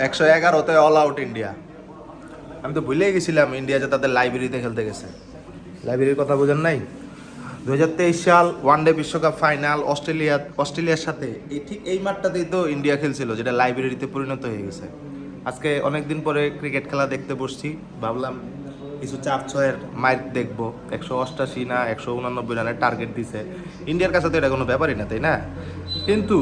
111-তে all out India. আমি তো ভুলেই গেছিলাম ইন্ডিয়া যে তাদের লাইব্রেরিতে খেলতে গেছে। লাইব্রেরির কথা বোঝেন নাই? 2023 সাল ওয়ানডে বিশ্বকাপ ফাইনাল অস্ট্রেলিয়ার সাথে ঠিক এই মাঠটাতেই তো ইন্ডিয়া খেলছিল, যেটা লাইব্রেরিতে পরিণত হয়ে গেছে। আজকে অনেকদিন পরে ক্রিকেট খেলা দেখতে বসছি, ভাবলাম কিছু 4-6-এর মাইর দেখবো। 188 না 189 রানের টার্গেট দিছে। ইন্ডিয়ার কাছে তো এটা কোনো ব্যাপারই না, তাই না? কিন্তু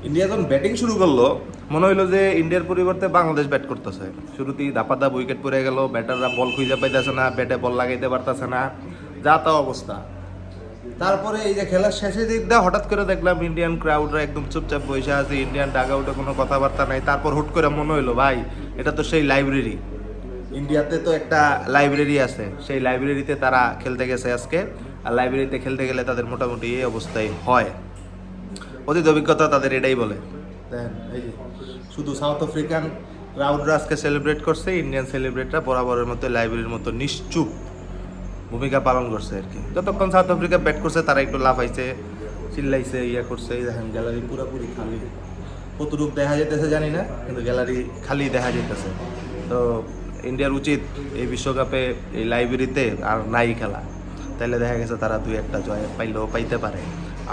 ইন্ডিয়া যখন ব্যাটিং শুরু করলো, মনে হইলো যে ইন্ডিয়ার পরিবর্তে বাংলাদেশ ব্যাট করতেছে। শুরুতেই দাপাদাপ উইকেট পড়ে গেল, ব্যাটাররা বল খুঁজে পাইতেছে না, ব্যাটে বল লাগাইতে পারতেছে না, যা তা অবস্থা। তারপরে এই যে খেলার শেষের দিক দিয়ে হঠাৎ করে দেখলাম ইন্ডিয়ান ক্রাউডরা একদম চুপচাপ বসে আছে, ইন্ডিয়ান ডাগ আউটে কোনো কথাবার্তা নাই। তারপর হুট করে মনে হইলো ভাই এটা তো সেই লাইব্রেরি, ইন্ডিয়াতে তো একটা লাইব্রেরি আছে, সেই লাইব্রেরিতে তারা খেলতে গেছে আজকে। আর লাইব্রেরিতে খেলতে গেলে তাদের মোটামুটি এই অবস্থায় হয়। অতীত অভিজ্ঞতা তাদের এটাই বলে। দেখেন এই যে শুধু সাউথ আফ্রিকান ক্রাউডরা আজকে সেলিব্রেট করছে, ইন্ডিয়ান সেলিব্রেটরা বরাবরের মতো লাইব্রেরির মতো নিশ্চুপ ভূমিকা পালন করছে আর কি। যতক্ষণ সাউথ আফ্রিকা ব্যাট করছে তারা একটু লাফাইছে, চিল্লাইছে, ইয়ে করছে। এই দেখেন গ্যালারি পুরোপুরি খালি, কতটুক দেখা যেতেছে জানি না, কিন্তু গ্যালারি খালি দেখা যেতেছে। তো ইন্ডিয়ার উচিত এই বিশ্বকাপে এই লাইব্রেরিতে আর নাই খেলা, তাইলে দেখা গেছে তারা 2-1টা জয় পাইলেও পাইতে পারে।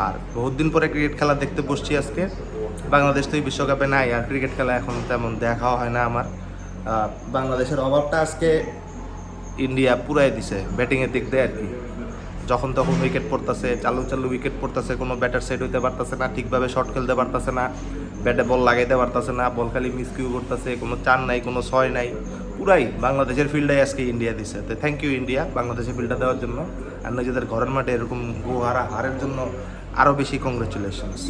আর বহুত দিন পরে ক্রিকেট খেলা দেখতে বসছি আজকে। বাংলাদেশ তো এই বিশ্বকাপে নাই, আর ক্রিকেট খেলা এখন তেমন দেখাও হয় না আমার। বাংলাদেশের অভাবটা আজকে ইন্ডিয়া পুরাই দিছে ব্যাটিংয়ের দিক দিয়ে আর কি। যখন তখন উইকেট পড়তেছে, চালু চালু উইকেট পড়তেছে, কোনো ব্যাটার সেট হইতে পারতেছে না, ঠিকভাবে শট খেলতে পারতেছে না, ব্যাটে বল লাগাইতে পারতেছে না, বল খালি মিসকিউ করতেছে, কোনো 4 নাই, কোনো 6 নাই। পুরাই বাংলাদেশের ফিল্ডাই আজকে ইন্ডিয়া দিছে। তো থ্যাংক ইউ ইন্ডিয়া বাংলাদেশের ফিল্ডটা দেওয়ার জন্য, আর নিজেদের ঘরের মাঠে এরকম হারের জন্য আরও বেশি কংগ্রেচুলেশনস।